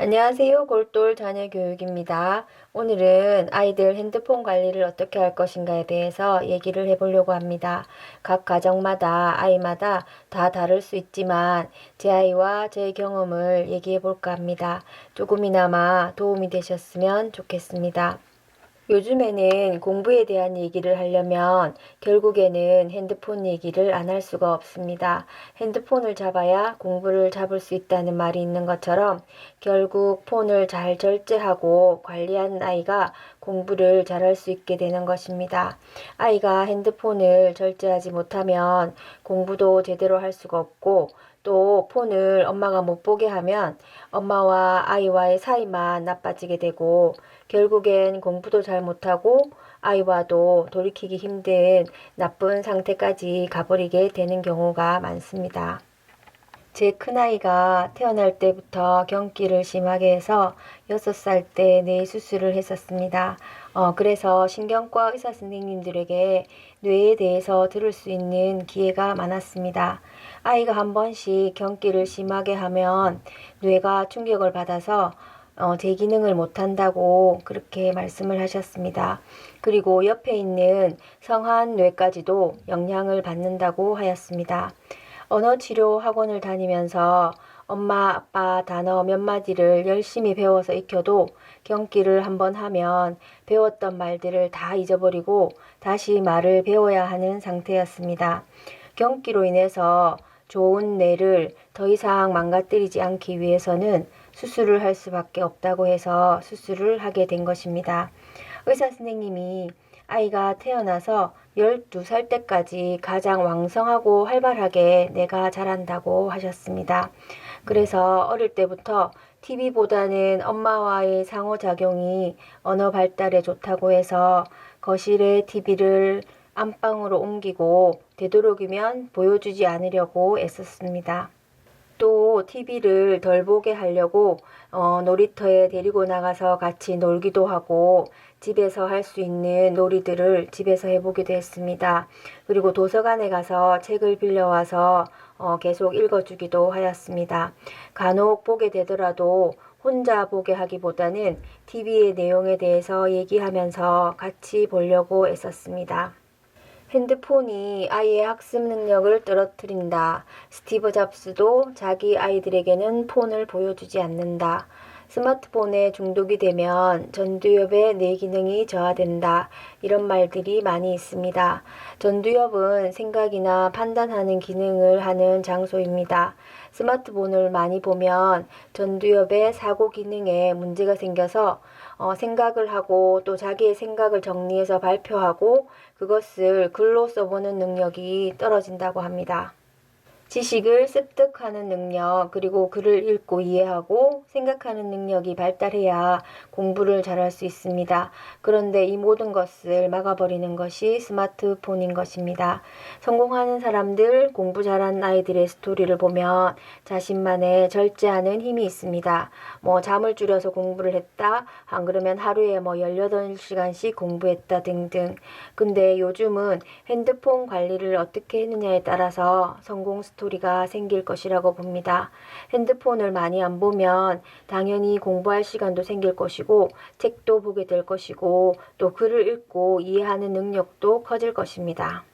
안녕하세요. 골똘 자녀교육입니다. 오늘은 아이들 핸드폰 관리를 어떻게 할 것인가에 대해서 얘기를 해보려고 합니다. 각 가정마다 아이마다 다 다를 수 있지만 제 아이와 제 경험을 얘기해 볼까 합니다. 조금이나마 도움이 되셨으면 좋겠습니다. 요즘에는 공부에 대한 얘기를 하려면 결국에는 핸드폰 얘기를 안 할 수가 없습니다. 핸드폰을 잡아야 공부를 잡을 수 있다는 말이 있는 것처럼 결국 폰을 잘 절제하고 관리하는 아이가 공부를 잘할 수 있게 되는 것입니다. 아이가 핸드폰을 절제하지 못하면 공부도 제대로 할 수가 없고 또 폰을 엄마가 못 보게 하면 엄마와 아이와의 사이만 나빠지게 되고 결국엔 공부도 잘 못하고 아이와도 돌이키기 힘든 나쁜 상태까지 가버리게 되는 경우가 많습니다. 제 큰아이가 태어날 때부터 경기를 심하게 해서 6살 때 뇌 수술을 했었습니다. 그래서 신경과 의사 선생님들에게 뇌에 대해서 들을 수 있는 기회가 많았습니다. 아이가 한 번씩 경기를 심하게 하면 뇌가 충격을 받아서 제 기능을 못한다고 그렇게 말씀을 하셨습니다. 그리고 옆에 있는 성한뇌까지도 영향을 받는다고 하였습니다. 언어치료 학원을 다니면서 엄마, 아빠 단어 몇 마디를 열심히 배워서 익혀도 경기를 한번 하면 배웠던 말들을 다 잊어버리고 다시 말을 배워야 하는 상태였습니다. 경기로 인해서 좋은 뇌를 더 이상 망가뜨리지 않기 위해서는 수술을 할 수밖에 없다고 해서 수술을 하게 된 것입니다. 의사 선생님이 아이가 태어나서 12살 때까지 가장 왕성하고 활발하게 뇌가 자란다고 하셨습니다. 그래서 어릴 때부터 TV보다는 엄마와의 상호작용이 언어 발달에 좋다고 해서 거실에 TV를 안방으로 옮기고 되도록이면 보여주지 않으려고 애썼습니다. 또 TV를 덜 보게 하려고 놀이터에 데리고 나가서 같이 놀기도 하고 집에서 할 수 있는 놀이들을 집에서 해보기도 했습니다. 그리고 도서관에 가서 책을 빌려와서 계속 읽어주기도 하였습니다. 간혹 보게 되더라도 혼자 보게 하기보다는 TV의 내용에 대해서 얘기하면서 같이 보려고 애썼습니다. 핸드폰이 아이의 학습 능력을 떨어뜨린다. 스티브 잡스도 자기 아이들에게는 폰을 보여주지 않는다. 스마트폰에 중독이 되면 전두엽의 뇌 기능이 저하된다. 이런 말들이 많이 있습니다. 전두엽은 생각이나 판단하는 기능을 하는 장소입니다. 스마트폰을 많이 보면 전두엽의 사고 기능에 문제가 생겨서 생각을 하고 또 자기의 생각을 정리해서 발표하고 그것을 글로 써보는 능력이 떨어진다고 합니다. 지식을 습득하는 능력, 그리고 글을 읽고 이해하고 생각하는 능력이 발달해야 공부를 잘할 수 있습니다. 그런데 이 모든 것을 막아버리는 것이 스마트폰인 것입니다. 성공하는 사람들, 공부 잘하는 아이들의 스토리를 보면 자신만의 절제하는 힘이 있습니다. 잠을 줄여서 공부를 했다, 안 그러면 하루에 18시간씩 공부했다 등등. 근데 요즘은 핸드폰 관리를 어떻게 했느냐에 따라서 성공 스토리가 생길 것이라고 봅니다. 핸드폰을 많이 안 보면 당연히 공부할 시간도 생길 것이고 책도 보게 될 것이고 또 글을 읽고 이해하는 능력도 커질 것입니다.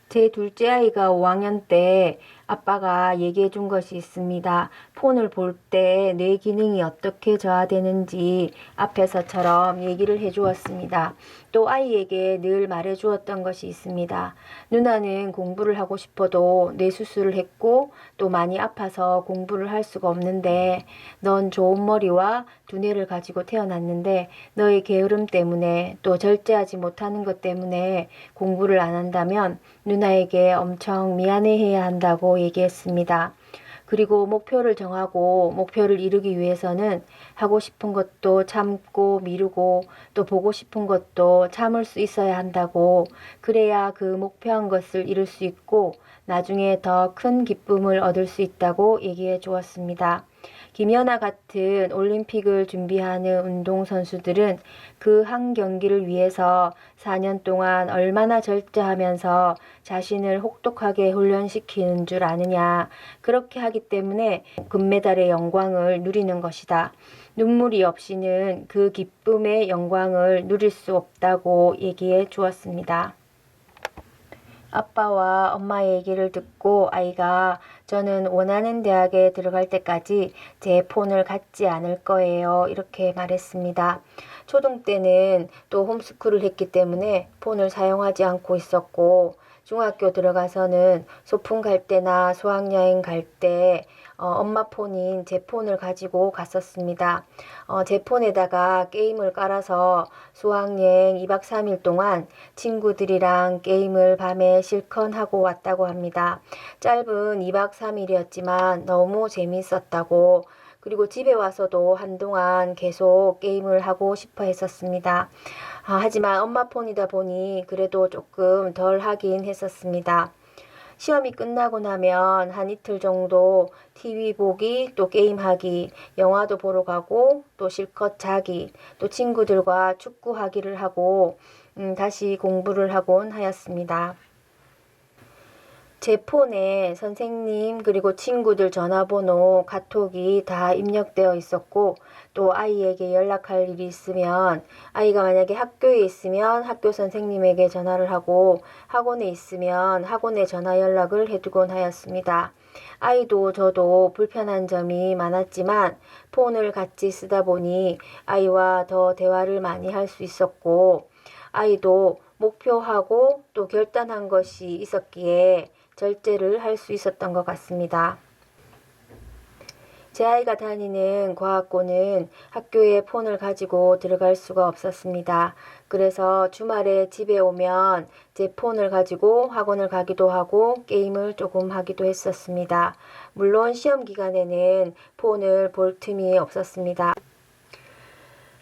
제 둘째 아이가 5학년 때 아빠가 얘기해 준 것이 있습니다. 폰을 볼 때 뇌 기능이 어떻게 저하되는지 앞에서처럼 얘기를 해 주었습니다. 또 아이에게 늘 말해 주었던 것이 있습니다. 누나는 공부를 하고 싶어도 뇌 수술을 했고 또 많이 아파서 공부를 할 수가 없는데 넌 좋은 머리와 두뇌를 가지고 태어났는데 너의 게으름 때문에 또 절제하지 못하는 것 때문에 공부를 안 한다면 누나에게 엄청 미안해해야 한다고 얘기했습니다. 그리고 목표를 정하고 목표를 이루기 위해서는 하고 싶은 것도 참고 미루고 또 보고 싶은 것도 참을 수 있어야 한다고, 그래야 그 목표한 것을 이룰 수 있고 나중에 더 큰 기쁨을 얻을 수 있다고 얘기해 주었습니다. 김연아 같은 올림픽을 준비하는 운동선수들은 그 한 경기를 위해서 4년 동안 얼마나 절제하면서 자신을 혹독하게 훈련시키는 줄 아느냐. 그렇게 하기 때문에 금메달의 영광을 누리는 것이다. 눈물이 없이는 그 기쁨의 영광을 누릴 수 없다고 얘기해 주었습니다. 아빠와 엄마의 얘기를 듣고 아이가 저는 원하는 대학에 들어갈 때까지 제 폰을 갖지 않을 거예요. 이렇게 말했습니다. 초등 때는 또 홈스쿨을 했기 때문에 폰을 사용하지 않고 있었고 중학교 들어가서는 소풍 갈 때나 수학여행 갈 때 엄마 폰인 제 폰을 가지고 갔었습니다. 제 폰에다가 게임을 깔아서 수학여행 2박 3일 동안 친구들이랑 게임을 밤에 실컷 하고 왔다고 합니다. 짧은 2박 3일이었지만 너무 재미있었다고, 그리고 집에 와서도 한동안 계속 게임을 하고 싶어 했었습니다. 하지만 엄마 폰이다 보니 그래도 조금 덜 하긴 했었습니다. 시험이 끝나고 나면 한 이틀 정도 TV 보기, 또 게임하기, 영화도 보러 가고, 또 실컷 자기, 또 친구들과 축구하기를 하고 다시 공부를 하곤 하였습니다. 제 폰에 선생님 그리고 친구들 전화번호, 카톡이 다 입력되어 있었고, 또 아이에게 연락할 일이 있으면 아이가 만약에 학교에 있으면 학교 선생님에게 전화를 하고 학원에 있으면 학원에 전화 연락을 해두곤 하였습니다. 아이도 저도 불편한 점이 많았지만 폰을 같이 쓰다 보니 아이와 더 대화를 많이 할 수 있었고, 아이도 목표하고 또 결단한 것이 있었기에 절제를 할 수 있었던 것 같습니다. 제 아이가 다니는 과학고는 학교에 폰을 가지고 들어갈 수가 없었습니다. 그래서 주말에 집에 오면 제 폰을 가지고 학원을 가기도 하고 게임을 조금 하기도 했었습니다. 물론 시험 기간에는 폰을 볼 틈이 없었습니다.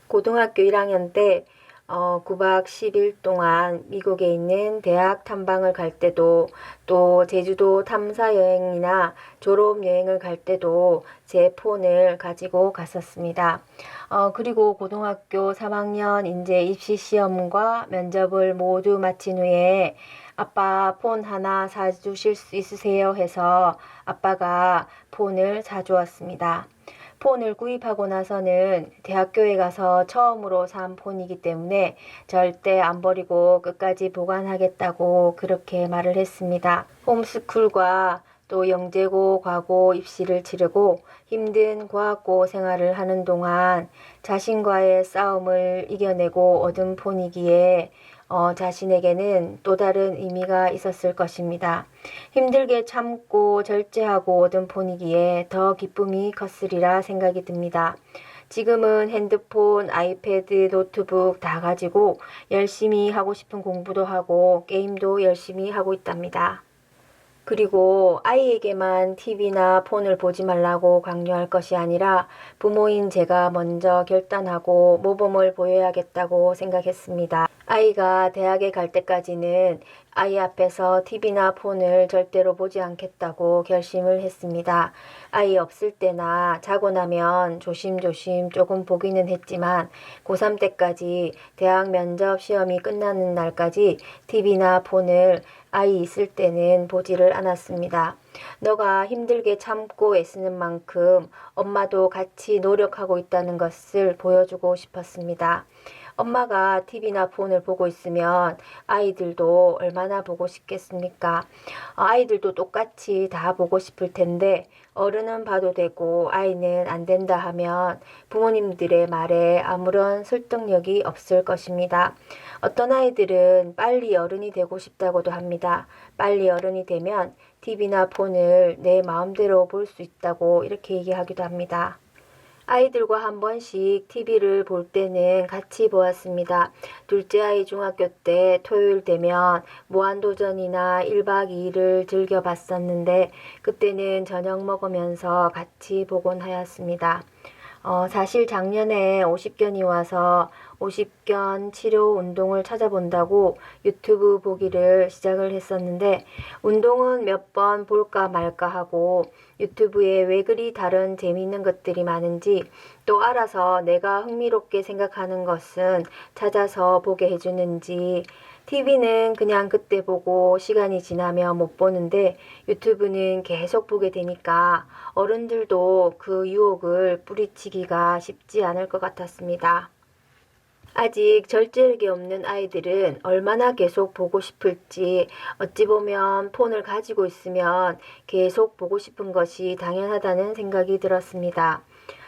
고등학교 1학년 때 9박 10일 동안 미국에 있는 대학 탐방을 갈 때도, 또 제주도 탐사 여행이나 졸업 여행을 갈 때도 제 폰을 가지고 갔었습니다. 그리고 고등학교 3학년 이제 입시 시험과 면접을 모두 마친 후에 아빠 폰 하나 사주실 수 있으세요 해서 아빠가 폰을 사주었습니다. 폰을 구입하고 나서는 대학교에 가서 처음으로 산 폰이기 때문에 절대 안 버리고 끝까지 보관하겠다고 그렇게 말을 했습니다. 홈스쿨과 또 영재고, 과고 입시를 치르고 힘든 과학고 생활을 하는 동안 자신과의 싸움을 이겨내고 얻은 폰이기에 자신에게는 또 다른 의미가 있었을 것입니다. 힘들게 참고 절제하고 얻은 폰이기에 더 기쁨이 컸으리라 생각이 듭니다. 지금은 핸드폰, 아이패드, 노트북 다 가지고 열심히 하고 싶은 공부도 하고 게임도 열심히 하고 있답니다. 그리고 아이에게만 TV나 폰을 보지 말라고 강요할 것이 아니라 부모인 제가 먼저 결단하고 모범을 보여야겠다고 생각했습니다. 아이가 대학에 갈 때까지는 아이 앞에서 TV나 폰을 절대로 보지 않겠다고 결심을 했습니다. 아이 없을 때나 자고 나면 조심조심 조금 보기는 했지만 고3 때까지 대학 면접 시험이 끝나는 날까지 TV나 폰을 아이 있을 때는 보지를 않았습니다. 너가 힘들게 참고 애쓰는 만큼 엄마도 같이 노력하고 있다는 것을 보여주고 싶었습니다. 엄마가 TV나 폰을 보고 있으면 아이들도 얼마나 보고 싶겠습니까? 아이들도 똑같이 다 보고 싶을 텐데 어른은 봐도 되고 아이는 안 된다 하면 부모님들의 말에 아무런 설득력이 없을 것입니다. 어떤 아이들은 빨리 어른이 되고 싶다고도 합니다. 빨리 어른이 되면 TV나 폰을 내 마음대로 볼 수 있다고 이렇게 얘기하기도 합니다. 아이들과 한 번씩 TV를 볼 때는 같이 보았습니다. 둘째 아이 중학교 때 토요일 되면 무한도전이나 1박 2일을 즐겨봤었는데 그때는 저녁 먹으면서 같이 보곤 하였습니다. 사실 작년에 50견이 와서 50견 치료 운동을 찾아본다고 유튜브 보기를 시작을 했었는데 운동은 몇 번 볼까 말까 하고 유튜브에 왜 그리 다른 재미있는 것들이 많은지 또 알아서 내가 흥미롭게 생각하는 것은 찾아서 보게 해주는지 TV는 그냥 그때 보고 시간이 지나면 못 보는데 유튜브는 계속 보게 되니까 어른들도 그 유혹을 뿌리치기가 쉽지 않을 것 같았습니다. 아직 절제력이 없는 아이들은 얼마나 계속 보고 싶을지 어찌 보면 폰을 가지고 있으면 계속 보고 싶은 것이 당연하다는 생각이 들었습니다.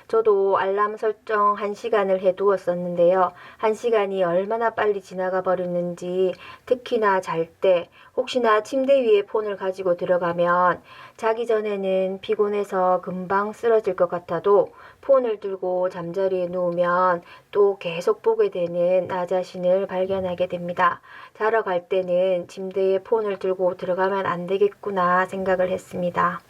저도 알람 설정 1시간을 해두었었는데요. 1시간이 얼마나 빨리 지나가 버렸는지 특히나 잘 때 혹시나 침대 위에 폰을 가지고 들어가면 자기 전에는 피곤해서 금방 쓰러질 것 같아도 폰을 들고 잠자리에 누우면 또 계속 보게 되는 나 자신을 발견하게 됩니다. 자러 갈 때는 침대에 폰을 들고 들어가면 안 되겠구나 생각을 했습니다.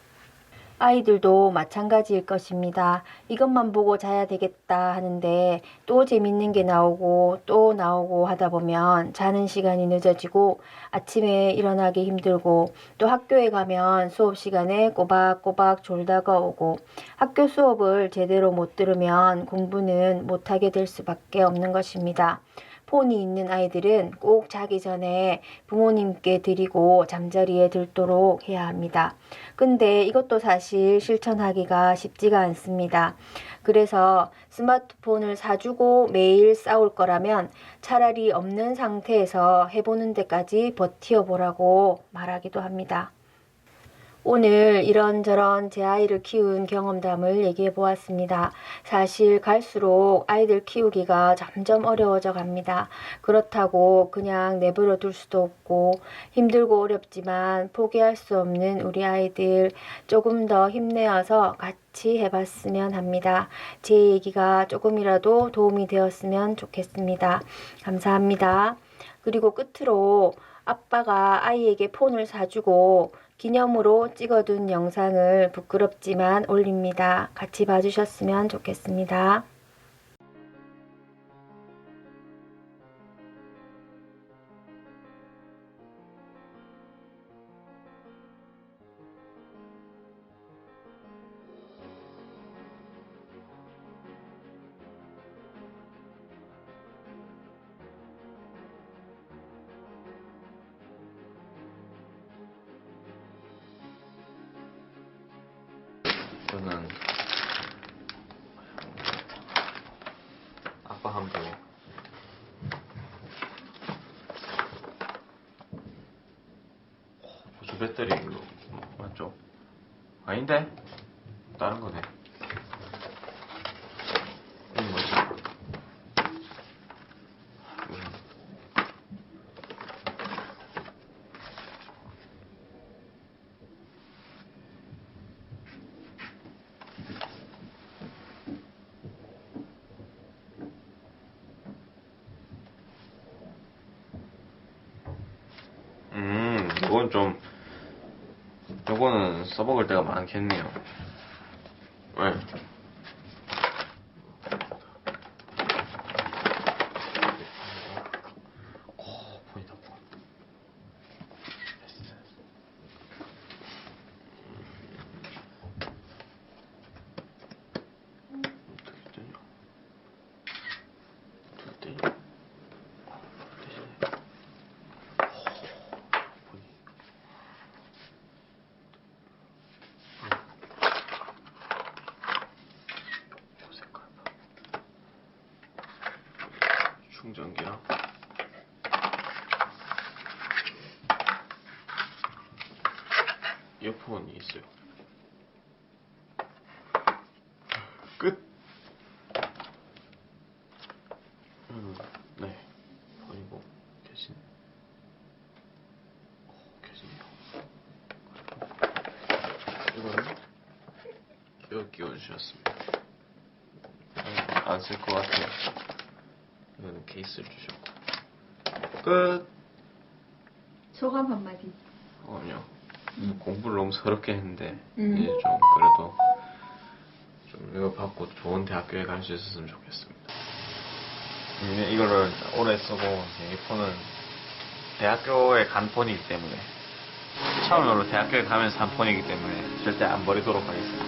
아이들도 마찬가지일 것입니다. 이것만 보고 자야 되겠다 하는데 또 재밌는 게 나오고 또 나오고 하다 보면 자는 시간이 늦어지고 아침에 일어나기 힘들고 또 학교에 가면 수업 시간에 꼬박꼬박 졸다가 오고 학교 수업을 제대로 못 들으면 공부는 못하게 될 수밖에 없는 것입니다. 폰이 있는 아이들은 꼭 자기 전에 부모님께 드리고 잠자리에 들도록 해야 합니다. 근데 이것도 사실 실천하기가 쉽지가 않습니다. 그래서 스마트폰을 사주고 매일 싸울 거라면 차라리 없는 상태에서 해보는 데까지 버티어보라고 말하기도 합니다. 오늘 이런저런 제 아이를 키운 경험담을 얘기해 보았습니다. 사실 갈수록 아이들 키우기가 점점 어려워져 갑니다. 그렇다고 그냥 내버려 둘 수도 없고 힘들고 어렵지만 포기할 수 없는 우리 아이들 조금 더 힘내어서 같이 해봤으면 합니다. 제 얘기가 조금이라도 도움이 되었으면 좋겠습니다. 감사합니다. 그리고 끝으로 아빠가 아이에게 폰을 사주고 기념으로 찍어둔 영상을 부끄럽지만 올립니다. 같이 봐주셨으면 좋겠습니다. 저는 아빠 한번 보조 배터리 이거 맞죠? 아닌데? 다른 거네. 이건 뭐지? 이건 좀, 요거는 써먹을 때가 많겠네요. 왜? 폰이 나빠. 어떻게 되냐? 어떻게 되냐? 충전기랑 이어폰이 있어요. 끝. 네, 버리고 계신. 계시네요. 이거는 끼워주셨습니다. 안 쓸 것 같아요. 이거는 케이스를 주셨고. 끝. 소감 한마디. 아니요. 공부를 너무 서럽게 했는데 이제 좀 그래도 좀 이거 받고 좋은 대학교에 갈 수 있었으면 좋겠습니다. 이거를 오래 쓰고 이 폰은 대학교에 간 폰이기 때문에 처음으로 대학교에 가면서 산 폰이기 때문에 절대 안 버리도록 하겠습니다.